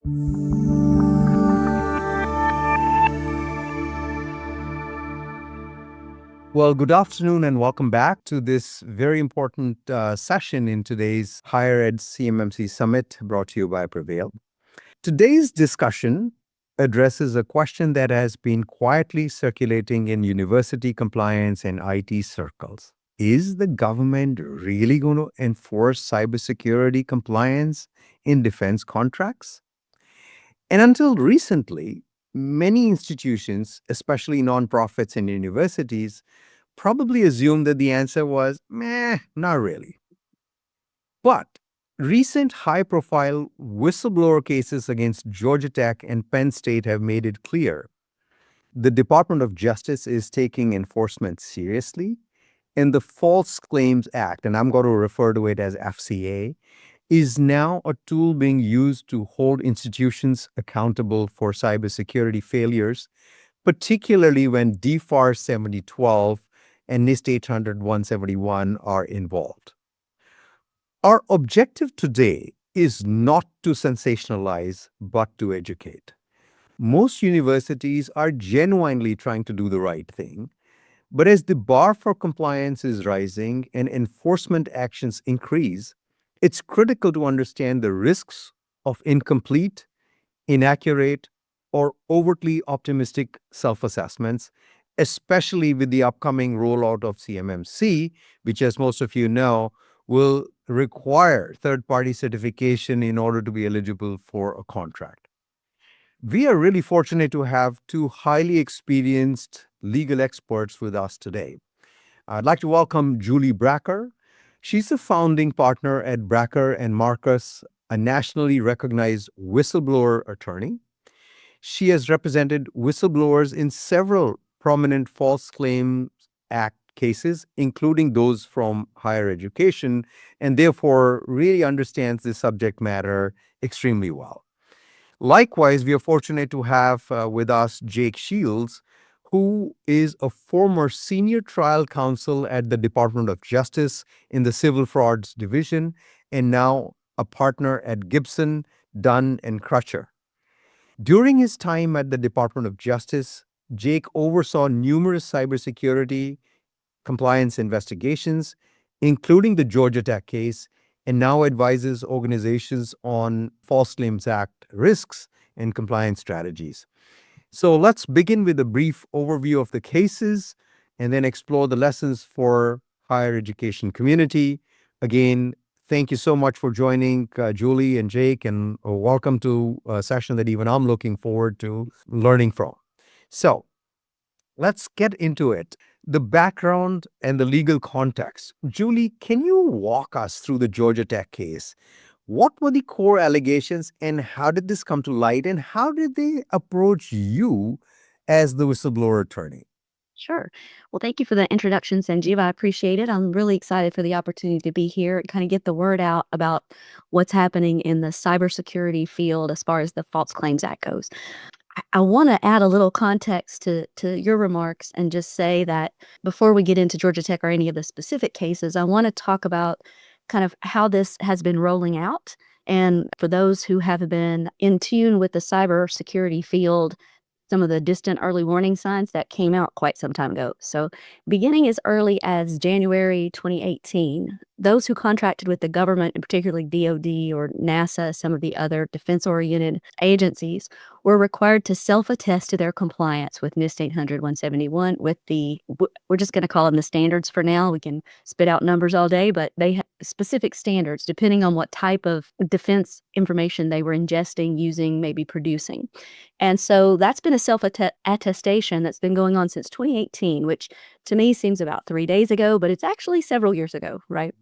Well, good afternoon and welcome back to this very important session in today's Higher Ed CMMC Summit brought to you by Prevail. Today's discussion addresses a question that has been quietly circulating in university compliance and IT circles. Is the government really going to enforce cybersecurity compliance in defense contracts? And until recently, many institutions, especially nonprofits and universities, probably assumed that the answer was meh, not really. But recent high profile whistleblower cases against Georgia Tech and Penn State have made it clear the Department of Justice is taking enforcement seriously, and the False Claims Act, and I'm going to refer to it as FCA, is now a tool being used to hold institutions accountable for cybersecurity failures, particularly when DFAR 7012 and NIST 800-171 are involved. Our objective today is not to sensationalize, but to educate. Most universities are genuinely trying to do the right thing, but as the bar for compliance is rising and enforcement actions increase, it's critical to understand the risks of incomplete, inaccurate, or overtly optimistic self-assessments, especially with the upcoming rollout of CMMC, which, as most of you know, will require third-party certification in order to be eligible for a contract. We are really fortunate to have two highly experienced legal experts with us today. I'd like to welcome Julie Bracker. She's a founding partner at Bracker Marcus, a nationally recognized whistleblower attorney. She has represented whistleblowers in several prominent False Claims Act cases, including those from higher education, and therefore really understands the subject matter extremely well. Likewise, we are fortunate to have with us Jake Shields, who is a former senior trial counsel at the Department of Justice in the Civil Frauds Division, and now a partner at Gibson, Dunn, and Crutcher. During his time at the Department of Justice, Jake oversaw numerous cybersecurity compliance investigations, including the Georgia Tech case, and now advises organizations on False Claims Act risks and compliance strategies. So let's begin with a brief overview of the cases and then explore the lessons for higher education community. Again, thank you so much for joining Julie and Jake, and welcome to a session that even I'm looking forward to learning from. So let's get into it. The background and the legal context. Julie, can you walk us through the Georgia Tech case? What were the core allegations and how did this come to light, and how did they approach you as the whistleblower attorney? Sure. Well, thank you for the introduction, Sanjeev. I appreciate it. I'm really excited for the opportunity to be here and kind of get the word out about what's happening in the cybersecurity field as far as the False Claims Act goes. I want to add a little context to your remarks and just say that before we get into Georgia Tech or any of the specific cases, I want to talk about kind of how this has been rolling out. And for those who have been in tune with the cybersecurity field, some of the distant early warning signs that came out quite some time ago. So beginning as early as January 2018, those who contracted with the government, and particularly DoD or NASA, some of the other defense-oriented agencies, were required to self-attest to their compliance with NIST 800-171 with we're just going to call them the standards for now. We can spit out numbers all day, but they have specific standards depending on what type of defense information they were ingesting, using, maybe producing. And so that's been a self-attestation that's been going on since 2018, which to me seems about 3 days ago, but it's actually several years ago, right?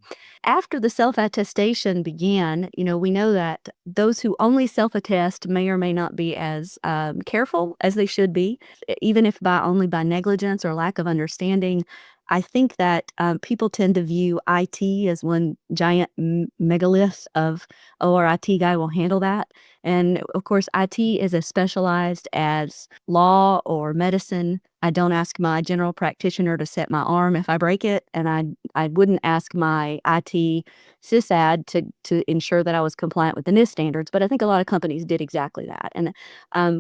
After the self-attestation began, we know that those who only self-attest may or may not be as careful as they should be, even if only by negligence or lack of understanding. I think that people tend to view IT as one giant megalith of, oh, our IT guy will handle that. And of course, IT is as specialized as law or medicine I don't ask my general practitioner to set my arm if I break it, and I wouldn't ask my IT sysad to ensure that I was compliant with the NIST standards. But I think a lot of companies did exactly that, and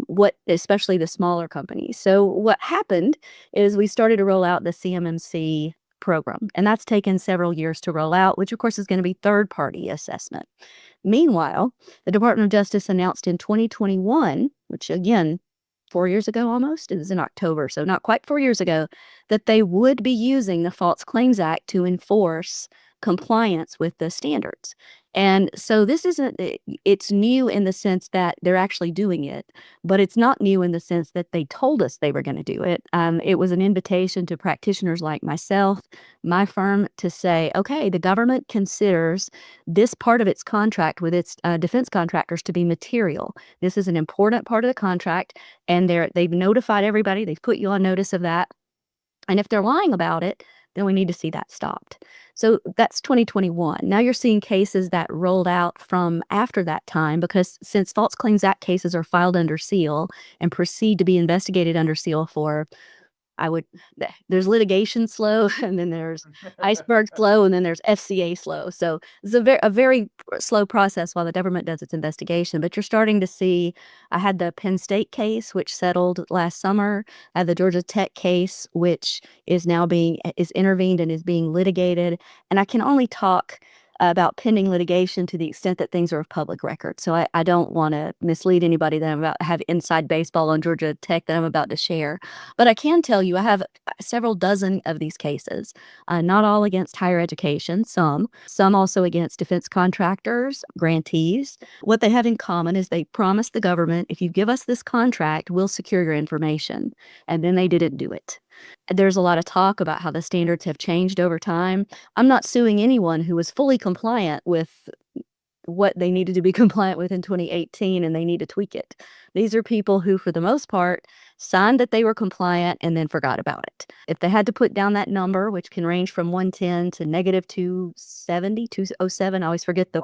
what especially the smaller companies. So what happened is we started to roll out the CMMC program, and that's taken several years to roll out, which of course is going to be third-party assessment. Meanwhile, the Department of Justice announced in 2021, which again 4 years ago almost, it was in October, so not quite 4 years ago, that they would be using the False Claims Act to enforce compliance with the standards. And so this isn't, it's new in the sense that they're actually doing it, but it's not new in the sense that they told us they were going to do it. It was an invitation to practitioners like myself, my firm, to say, okay, the government considers this part of its contract with its defense contractors to be material. This is an important part of the contract, and they've notified everybody. They've put you on notice of that. And if they're lying about it, then we need to see that stopped. So that's 2021. Now you're seeing cases that rolled out from after that time, because since False Claims Act cases are filed under seal and proceed to be investigated under seal for there's litigation slow, and then there's iceberg slow, and then there's FCA slow. So it's a very slow process while the government does its investigation. But you're starting to see, I had the Penn State case, which settled last summer. I had the Georgia Tech case, which is now is intervened and is being litigated. And I can only talk about pending litigation to the extent that things are of public record. So I don't want to mislead anybody that I'm about to have inside baseball on Georgia Tech that I'm about to share. But I can tell you I have several dozen of these cases, not all against higher education, some also against defense contractors, grantees. What they have in common is they promised the government, if you give us this contract, we'll secure your information. And then they didn't do it. There's a lot of talk about how the standards have changed over time. I'm not suing anyone who was fully compliant with what they needed to be compliant with in 2018, and they need to tweak it. These are people who, for the most part, signed that they were compliant and then forgot about it. If they had to put down that number, which can range from 110 to negative 270, 207, I always forget the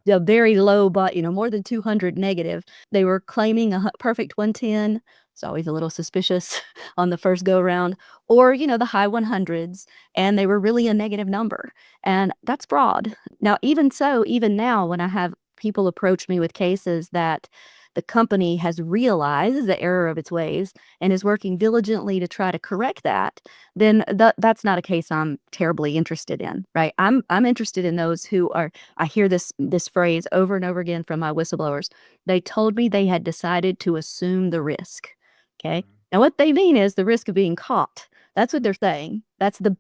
very low, but more than 200 negative. They were claiming a perfect 110. It's always a little suspicious on the first go round, or the high 100s, and they were really a negative number, and that's fraud. Now, even so, even now, when I have people approach me with cases that the company has realized the error of its ways and is working diligently to try to correct that, then that's not a case I'm terribly interested in, right? I'm interested in those who are. I hear this phrase over and over again from my whistleblowers. They told me they had decided to assume the risk. Okay. Now, what they mean is the risk of being caught. That's what they're saying.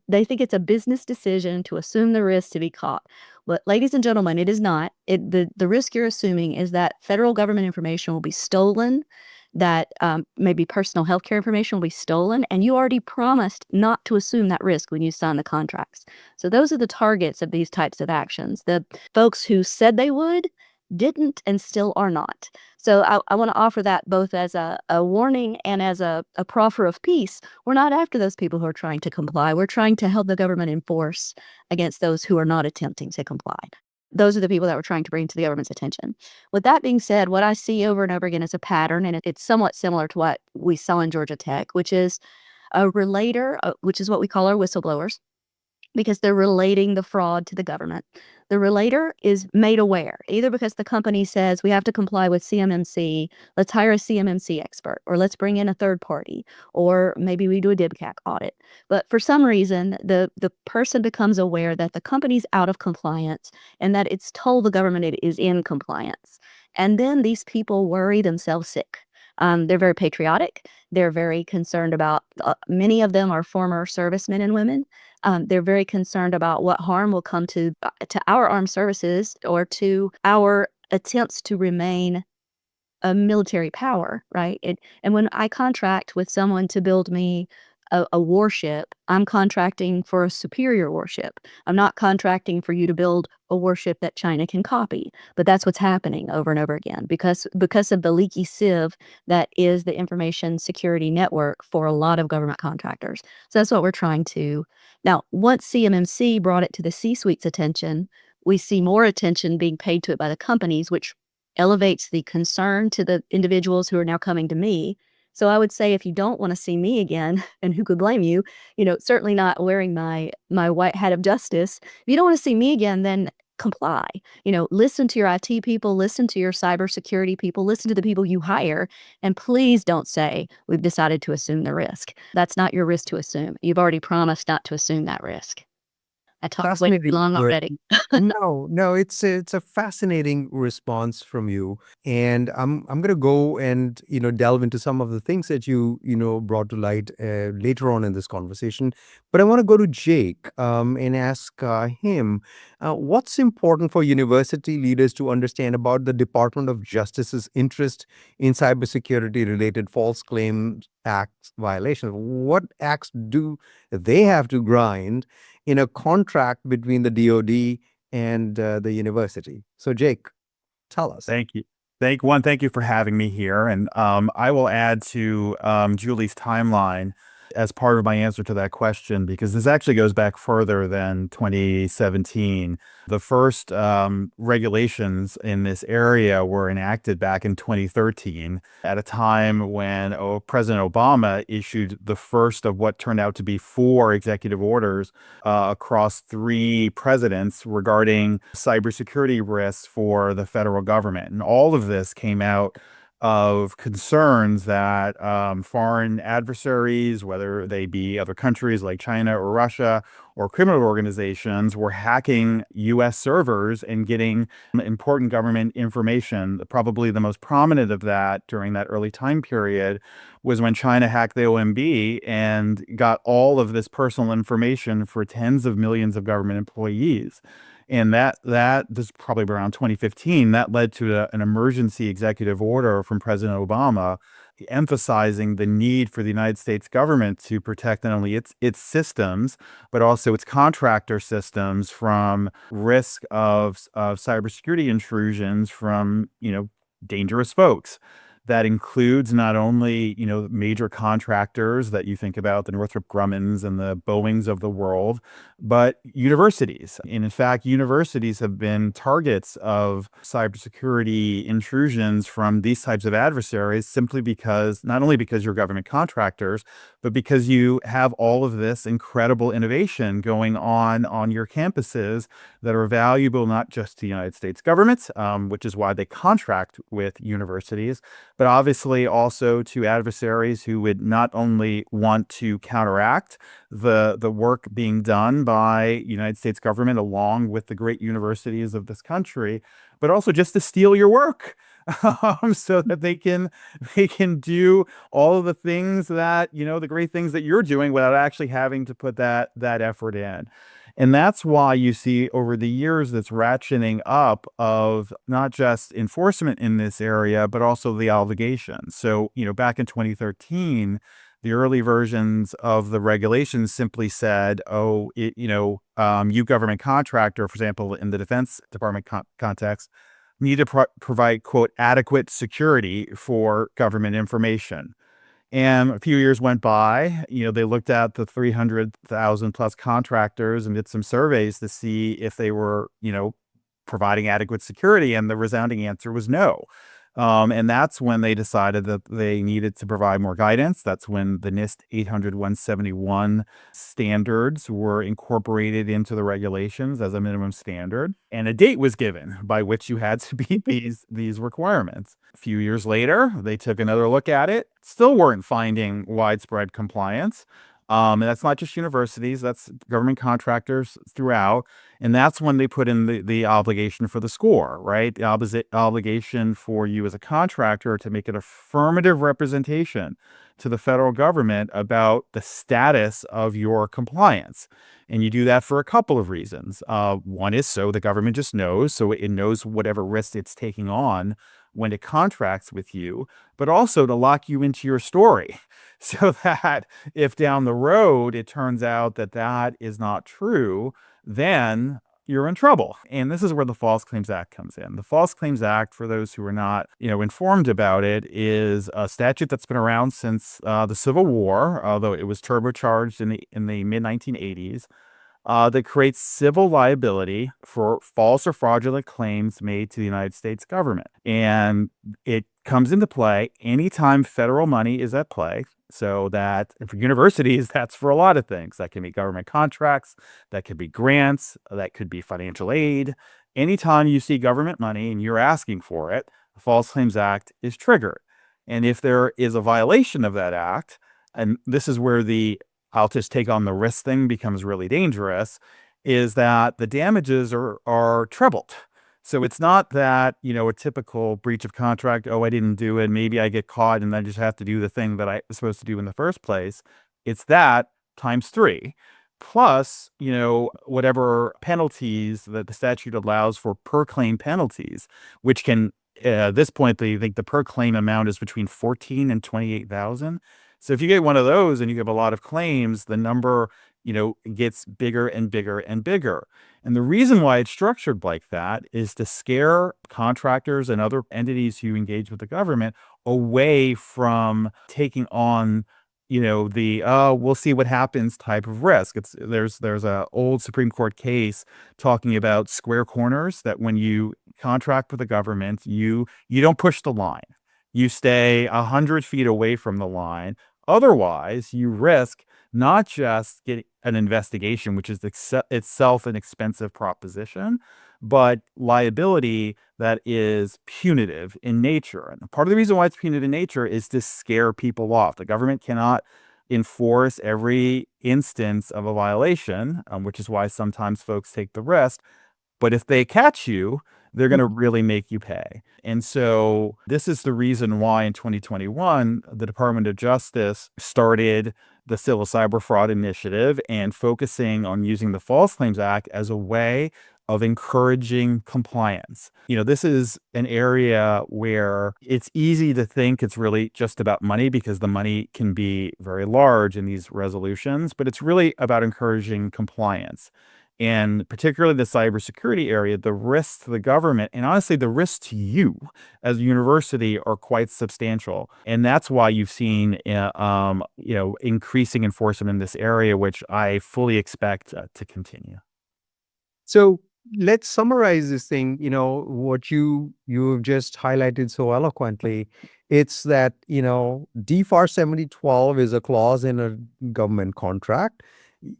They think it's a business decision to assume the risk to be caught. But ladies and gentlemen, it is not. The risk you're assuming is that federal government information will be stolen, that maybe personal health care information will be stolen, and you already promised not to assume that risk when you sign the contracts. So those are the targets of these types of actions. The folks who said they would didn't and still are not. So I want to offer that both as a warning and as a proffer of peace. We're not after those people who are trying to comply. We're trying to help the government enforce against those who are not attempting to comply. Those are the people that we're trying to bring to the government's attention. With that being said, what I see over and over again is a pattern, and it's somewhat similar to what we saw in Georgia Tech, which is a relator, which is what we call our whistleblowers, because they're relating the fraud to the government. The relator is made aware, either because the company says we have to comply with CMMC, let's hire a CMMC expert, or let's bring in a third party, or maybe we do a DIBCAC audit. But for some reason, the person becomes aware that the company's out of compliance and that it's told the government it is in compliance. And then these people worry themselves sick. They're very patriotic. They're very concerned about, many of them are former servicemen and women. They're very concerned about what harm will come to our armed services or to our attempts to remain a military power, right? And when I contract with someone to build me a warship, I'm contracting for a superior warship. I'm not contracting for you to build a warship that China can copy. But that's what's happening over and over again because of the leaky sieve that is the information security network for a lot of government contractors. So that's what we're trying to. Now, once CMMC brought it to the C-suite's attention, we see more attention being paid to it by the companies, which elevates the concern to the individuals who are now coming to me So I would say if you don't want to see me again, and who could blame you, certainly not wearing my white hat of justice. If you don't want to see me again, then comply. Listen to your IT people, listen to your cybersecurity people, listen to the people you hire, and please don't say we've decided to assume the risk. That's not your risk to assume. You've already promised not to assume that risk. I talked way too Fascinating. long already. No, it's a fascinating response from you, and I'm gonna go and delve into some of the things that you brought to light later on in this conversation. But I want to go to Jake and ask him what's important for university leaders to understand about the Department of Justice's interest in cybersecurity related False Claims Act violations. What acts do they have to grind in a contract between the DoD and the university? So, Jake, tell us. Thank you. Thank you for having me here. And I will add to Julie's timeline as part of my answer to that question, because this actually goes back further than 2017. The first regulations in this area were enacted back in 2013 at a time when President Obama issued the first of what turned out to be 4 executive orders across 3 presidents regarding cybersecurity risks for the federal government. And all of this came out of concerns that foreign adversaries, whether they be other countries like China or Russia or criminal organizations, were hacking U.S. servers and getting important government information. Probably the most prominent of that during that early time period was when China hacked the OMB and got all of this personal information for tens of millions of government employees. And that this is probably around 2015, that led to an emergency executive order from President Obama emphasizing the need for the United States government to protect not only its systems, but also its contractor systems from risk of cybersecurity intrusions from, dangerous folks. That includes not only, major contractors that you think about, the Northrop Grummans and the Boeings of the world, but universities. And in fact, universities have been targets of cybersecurity intrusions from these types of adversaries simply because, not only because you're government contractors, but because you have all of this incredible innovation going on your campuses that are valuable not just to the United States government, which is why they contract with universities, but obviously also to adversaries who would not only want to counteract the work being done by United States government along with the great universities of this country, but also just to steal your work. So that they can do all of the things that, the great things that you're doing without actually having to put that effort in. And that's why you see over the years this ratcheting up of not just enforcement in this area, but also the obligations. So, back in 2013, the early versions of the regulations simply said, you government contractor, for example, in the Defense Department context, need to provide, quote, adequate security for government information. And a few years went by, they looked at the 300,000 plus contractors and did some surveys to see if they were, providing adequate security. And the resounding answer was no. And that's when they decided that they needed to provide more guidance. That's when the NIST 800-171 standards were incorporated into the regulations as a minimum standard. And a date was given by which you had to meet these requirements. A few years later, they took another look at it, still weren't finding widespread compliance. And that's not just universities, that's government contractors throughout. And that's when they put in the obligation for the score, right? The obligation for you as a contractor to make an affirmative representation to the federal government about the status of your compliance. And you do that for a couple of reasons. One is so the government just knows, so it knows whatever risk it's taking on when it contracts with you, but also to lock you into your story so that if down the road it turns out that that is not true, then you're in trouble. And this is where the False Claims Act comes in. The False Claims Act, for those who are not, informed about it, is a statute that's been around since the Civil War, although it was turbocharged in the mid 1980s. that creates civil liability for false or fraudulent claims made to the United States government. And it comes into play anytime federal money is at play. So that for universities, that's for a lot of things. That can be government contracts, that could be grants, that could be financial aid. Anytime you see government money and you're asking for it, the False Claims Act is triggered. And if there is a violation of that act, and this is where the I'll just take on the risk thing becomes really dangerous, is that the damages are trebled. So it's not that, a typical breach of contract, oh, I didn't do it, maybe I get caught and I just have to do the thing that I was supposed to do in the first place. It's that times 3. Plus, whatever penalties that the statute allows for per claim penalties, which can at this point, they think the per claim amount is between 14 and 28,000. So if you get one of those and you have a lot of claims, the number, gets bigger and bigger and bigger. And the reason why it's structured like that is to scare contractors and other entities who engage with the government away from taking on, the we'll see what happens type of risk. There's a old Supreme Court case talking about square corners, that when you contract with the government, you don't push the line. You stay 100 feet away from the line. Otherwise, you risk not just getting an investigation, which is itself an expensive proposition, but liability that is punitive in nature. And part of the reason why it's punitive in nature is to scare people off. The government cannot enforce every instance of a violation, which is why sometimes folks take the risk. But if they catch you, they're going to really make you pay. And so this is the reason why in 2021, the Department of Justice started the Civil Cyber Fraud Initiative and focusing on using the False Claims Act as a way of encouraging compliance. This is an area where it's easy to think it's really just about money, because the money can be very large in these resolutions, but it's really about encouraging compliance. And particularly the cybersecurity area, the risks to the government and honestly the risks to you as a university are quite substantial. And that's why you've seen, increasing enforcement in this area, which I fully expect to continue. So let's summarize this thing, what you've just highlighted so eloquently. It's that, DFAR 7012 is a clause in a government contract.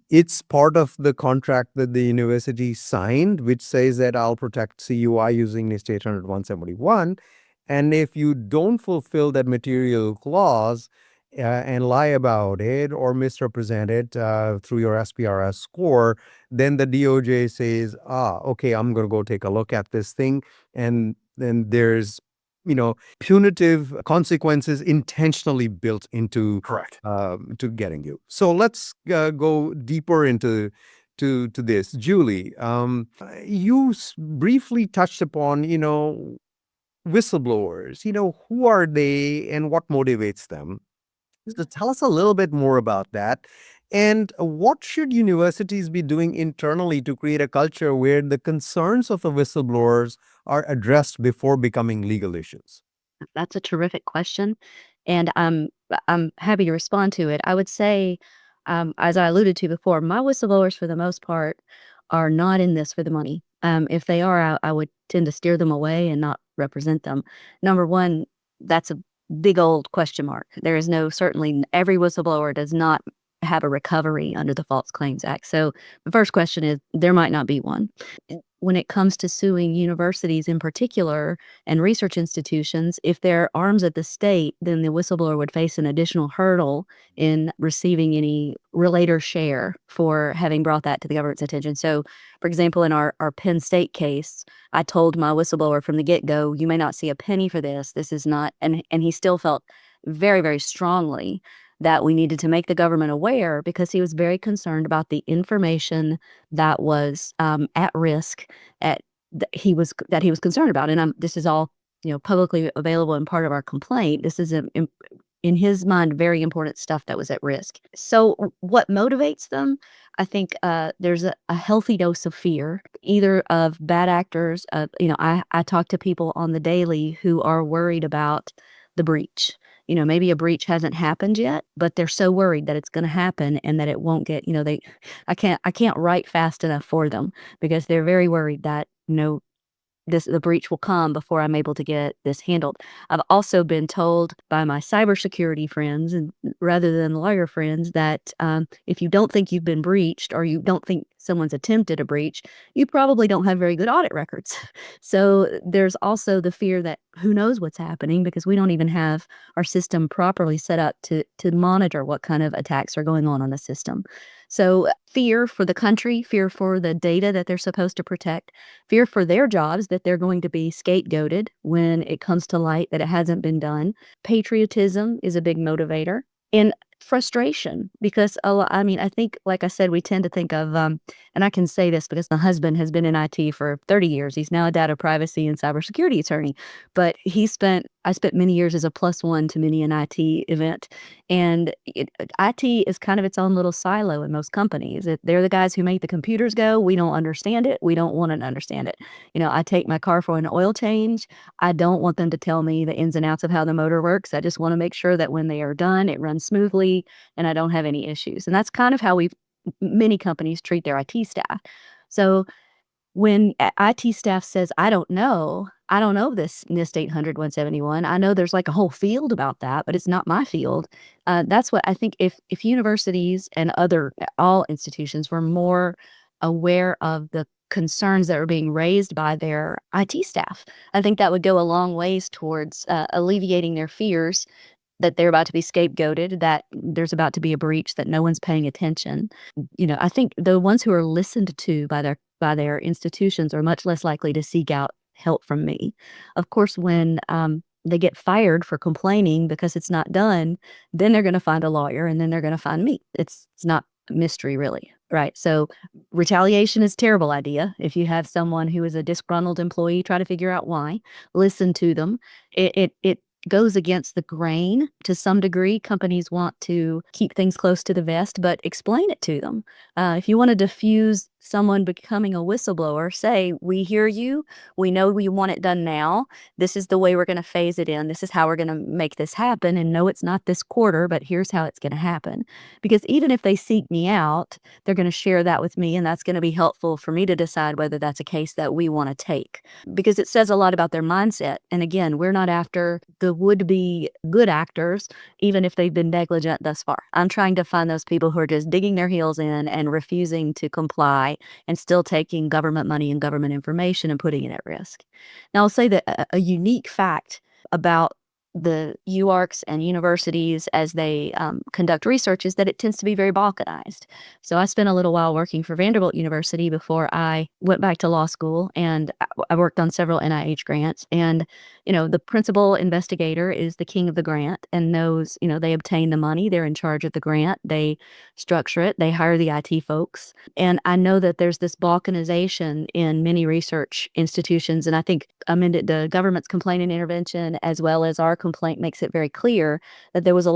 It's part of the contract that the university signed, which says that I'll protect CUI using NIST 800-171. And if you don't fulfill that material clause and lie about it or misrepresent it through your SPRS score, then the DOJ says, okay, I'm going to go take a look at this thing. And then there's punitive consequences intentionally built into Correct. to getting you. So let's go deeper into this. Julie, you briefly touched upon, whistleblowers. Who are they and what motivates them? So tell us a little bit more about that. And what should universities be doing internally to create a culture where the concerns of the whistleblowers are addressed before becoming legal issues? That's a terrific question, and I'm happy to respond to it. I would say, as I alluded to before, my whistleblowers, for the most part, are not in this for the money. If they are, I would tend to steer them away and not represent them. Number one, that's a big old question mark. There is certainly every whistleblower does not have a recovery under the False Claims Act. So the first question is, there might not be one. When it comes to suing universities in particular and research institutions, if they're arms of the state, then the whistleblower would face an additional hurdle in receiving any relator share for having brought that to the government's attention. So, for example, in our Penn State case, I told my whistleblower from the get-go, you may not see a penny for this. This is not, and he still felt very, very strongly that we needed to make the government aware, because he was very concerned about the information that was at risk that he was concerned about. And this is all publicly available and part of our complaint. This is in his mind very important stuff that was at risk. So what motivates them? I think there's a healthy dose of fear, either of bad actors. I talk to people on the daily who are worried about the breach. maybe a breach hasn't happened yet, but they're so worried that it's going to happen and that it won't get, I can't write fast enough for them because they're very worried that, the breach will come before I'm able to get this handled. I've also been told by my cybersecurity friends, and rather than lawyer friends, that if you don't think you've been breached or you don't think someone's attempted a breach, you probably don't have very good audit records. So there's also the fear that who knows what's happening because we don't even have our system properly set up to monitor what kind of attacks are going on the system. So fear for the country, fear for the data that they're supposed to protect, fear for their jobs that they're going to be scapegoated when it comes to light that it hasn't been done. Patriotism is a big motivator. And frustration because I think, like I said, we tend to think of, and I can say this because my husband has been in IT for 30 years. He's now a data privacy and cybersecurity attorney, but I spent many years as a +1 to many an IT event. And IT is kind of its own little silo in most companies. They're the guys who make the computers go. We don't understand it. We don't want to understand it. I take my car for an oil change. I don't want them to tell me the ins and outs of how the motor works. I just want to make sure that when they are done, it runs smoothly and I don't have any issues. And that's kind of how many companies treat their IT staff. So when IT staff says, I don't know this NIST 800-171. I know there's like a whole field about that, but it's not my field. That's what I think if universities and all institutions were more aware of the concerns that are being raised by their IT staff, I think that would go a long ways towards alleviating their fears that they're about to be scapegoated, that there's about to be a breach, that no one's paying attention. I think the ones who are listened to by their institutions are much less likely to seek out help from me. Of course, when they get fired for complaining because it's not done, then they're going to find a lawyer and then they're going to find me. It's not a mystery, really. Right. So retaliation is a terrible idea. If you have someone who is a disgruntled employee, try to figure out why, listen to them. It goes against the grain to some degree. Companies want to keep things close to the vest, but explain it to them. If you want to diffuse someone becoming a whistleblower, say, we hear you. We know we want it done now. This is the way we're going to phase it in. This is how we're going to make this happen. And no, it's not this quarter, but here's how it's going to happen. Because even if they seek me out, they're going to share that with me. And that's going to be helpful for me to decide whether that's a case that we want to take. Because it says a lot about their mindset. And again, we're not after the would-be good actors, even if they've been negligent thus far. I'm trying to find those people who are just digging their heels in and refusing to comply and still taking government money and government information and putting it at risk. Now, I'll say that a unique fact about the UARCs and universities as they conduct research is that it tends to be very balkanized. So I spent a little while working for Vanderbilt University before I went back to law school, and I worked on several NIH grants. And, the principal investigator is the king of the grant and knows, they obtain the money. They're in charge of the grant. They structure it. They hire the IT folks. And I know that there's this balkanization in many research institutions. And I think the government's complaint and intervention, as well as our complaint, makes it very clear that there was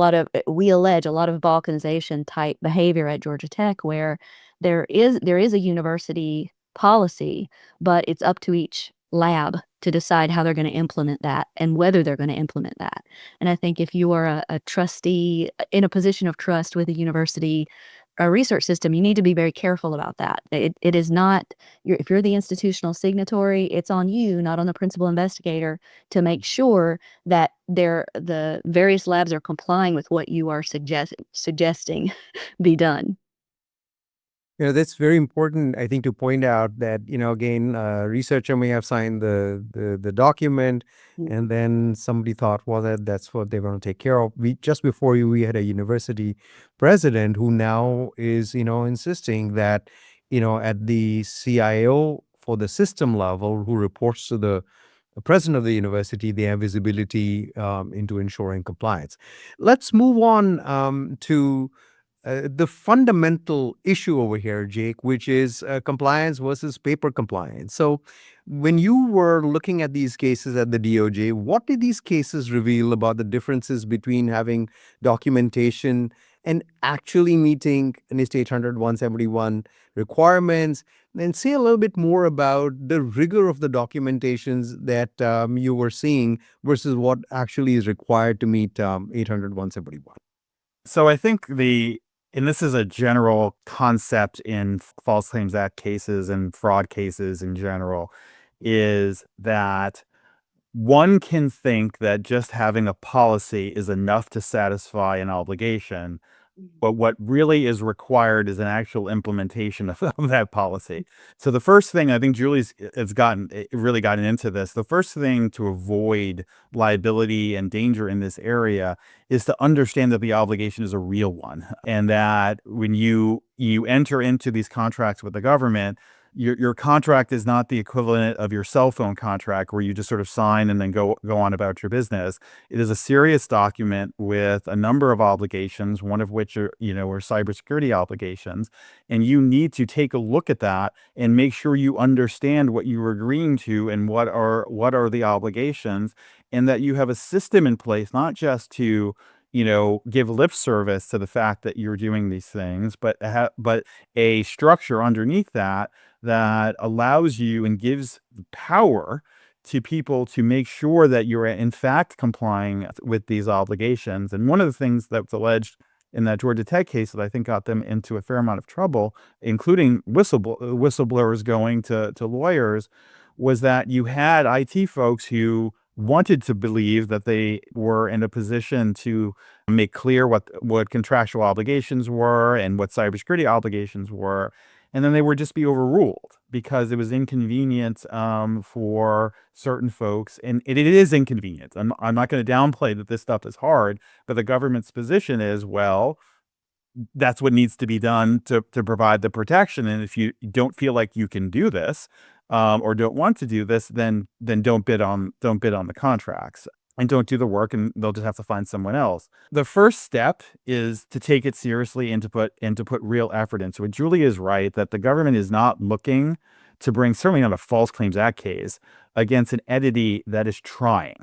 we allege a lot of balkanization type behavior at Georgia Tech, where there is a university policy, but it's up to each lab to decide how they're going to implement that and whether they're going to implement that. And I think if you are a trustee in a position of trust with a university, a research system, you need to be very careful about that. It is not, if you're the institutional signatory, it's on you, not on the principal investigator, to make sure that the various labs are complying with what you are suggesting be done. That's very important, I think, to point out that, again, a researcher may have signed the document, and then somebody thought, well, that's what they want to take care of. Just before we had a university president who now is, insisting that, at the CIO for the system level, who reports to the president of the university, they have visibility into ensuring compliance. Let's move on to the fundamental issue over here, Jake, which is compliance versus paper compliance. So when you were looking at these cases at the DOJ, what did these cases reveal about the differences between having documentation and actually meeting NIST 800 171 requirements? And say a little bit more about the rigor of the documentations that you were seeing versus what actually is required to meet 800 171. So I think and this is a general concept in False Claims Act cases and fraud cases in general, is that one can think that just having a policy is enough to satisfy an obligation, but what really is required is an actual implementation of that policy. So the first thing, I think Julie's has really gotten into this. The first thing to avoid liability and danger in this area is to understand that the obligation is a real one, and that when you enter into these contracts with the government, your contract is not the equivalent of your cell phone contract where you just sort of sign and then go on about your business. It is a serious document with a number of obligations, one of which are cybersecurity obligations, and you need to take a look at that and make sure you understand what you are agreeing to and what are the obligations, and that you have a system in place, not just to give lip service to the fact that you're doing these things, but a structure underneath that allows you and gives power to people to make sure that you're in fact complying with these obligations. And one of the things that's alleged in that Georgia Tech case that I think got them into a fair amount of trouble, including whistleblowers going to lawyers, was that you had IT folks who wanted to believe that they were in a position to make clear what contractual obligations were and what cybersecurity obligations were. And then they would just be overruled because it was inconvenient for certain folks. And it is inconvenient. I'm not going to downplay that this stuff is hard, but the government's position is, well, that's what needs to be done to provide the protection. And if you don't feel like you can do this or don't want to do this, then don't bid on the contracts. And don't do the work, and they'll just have to find someone else. The first step is to take it seriously and to put real effort into it. Julie is right that the government is not looking to bring, certainly not a False Claims Act case, against an entity that is trying.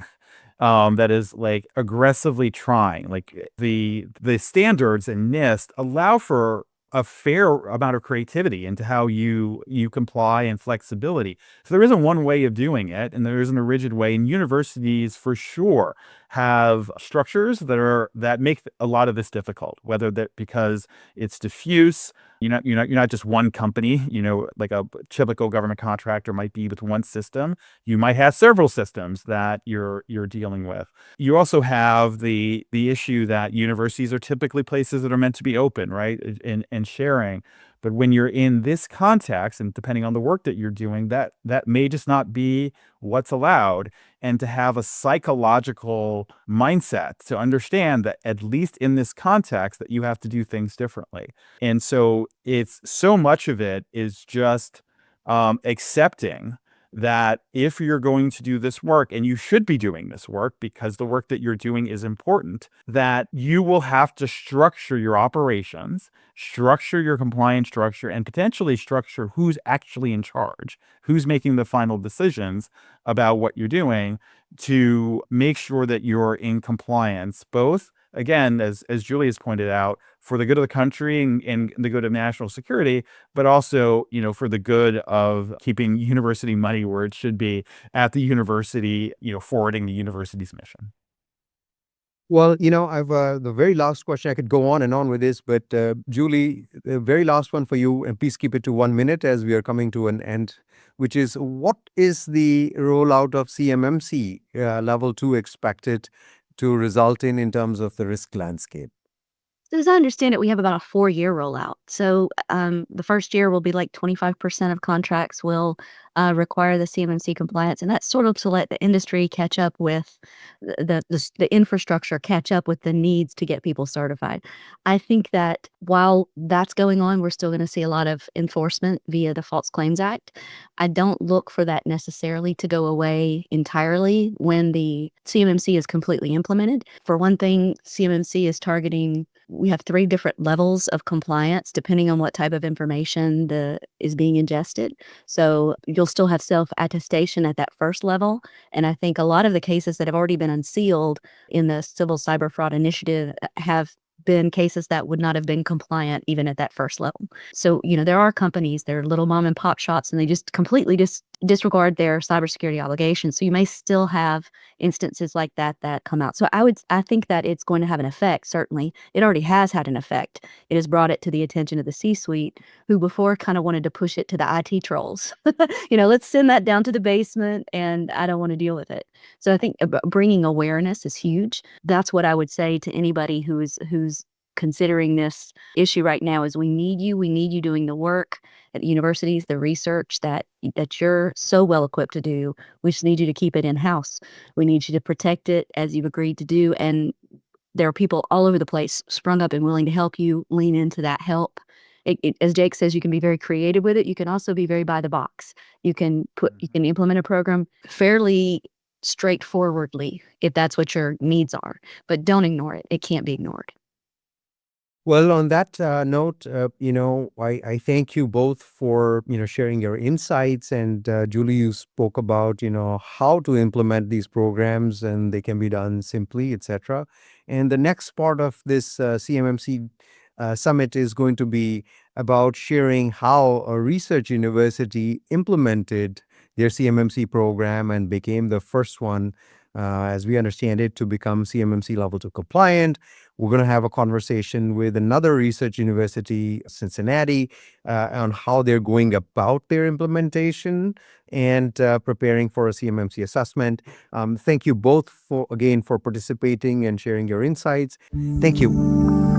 That is like aggressively trying. Like the standards in NIST allow for a fair amount of creativity into how you comply and flexibility. So there isn't one way of doing it, and there isn't a rigid way. And universities, for sure, have structures that make a lot of this difficult. Whether that because it's diffuse, you're not just one company. Like a typical government contractor might be with one system. You might have several systems that you're dealing with. You also have the issue that universities are typically places that are meant to be open, right, and sharing. But when you're in this context, and depending on the work that you're doing, that may just not be what's allowed. And to have a psychological mindset to understand that at least in this context that you have to do things differently. And so it's so much of it is just accepting that if you're going to do this work, and you should be doing this work because the work that you're doing is important, that you will have to structure your operations, structure your compliance structure, and potentially structure who's actually in charge, who's making the final decisions about what you're doing, to make sure that you're in compliance, both, again, as Julie has pointed out, for the good of the country and the good of national security, but also, for the good of keeping university money where it should be at the university, forwarding the university's mission. Well, I've the very last question. I could go on and on with this, but Julie, the very last one for you, and please keep it to 1 minute as we are coming to an end, which is, what is the rollout of CMMC level 2 expected to result in terms of the risk landscape? So as I understand it, we have about a 4-year rollout. So the first year will be like 25% of contracts will require the CMMC compliance, and that's sort of to let the industry catch up with the infrastructure, catch up with the needs to get people certified. I think that while that's going on, we're still going to see a lot of enforcement via the False Claims Act. I don't look for that necessarily to go away entirely when the CMMC is completely implemented. For one thing, CMMC is targeting, we have 3 different levels of compliance depending on what type of information is being ingested. So you'll still have self-attestation at that first level. And I think a lot of the cases that have already been unsealed in the Civil Cyber Fraud Initiative have been cases that would not have been compliant even at that first level. So, there are companies, they're little mom and pop shops, and they just completely disregard their cybersecurity obligations. So you may still have instances like that come out. So I think that it's going to have an effect. Certainly, it already has had an effect. It has brought it to the attention of the C-suite, who before kind of wanted to push it to the IT trolls. Let's send that down to the basement, and I don't want to deal with it. So I think bringing awareness is huge. That's what I would say to anybody who's considering this issue right now is we need you doing the work at universities, the research that you're so well equipped to do. We just need you to keep it in-house. We need you to protect it as you've agreed to do. And there are people all over the place sprung up and willing to help you. Lean into that help. As Jake says, you can be very creative with it. You can also be very by the box. You can implement a program fairly straightforwardly if that's what your needs are, but don't ignore it. It can't be ignored. Well, on that note, I thank you both for, sharing your insights. And Julie, you spoke about, how to implement these programs, and they can be done simply, etc. And the next part of this CMMC summit is going to be about sharing how a research university implemented their CMMC program and became the first one, as we understand it, to become CMMC Level 2 compliant. We're going to have a conversation with another research university, Cincinnati, on how they're going about their implementation and preparing for a CMMC assessment. Thank you both for participating and sharing your insights. Thank you.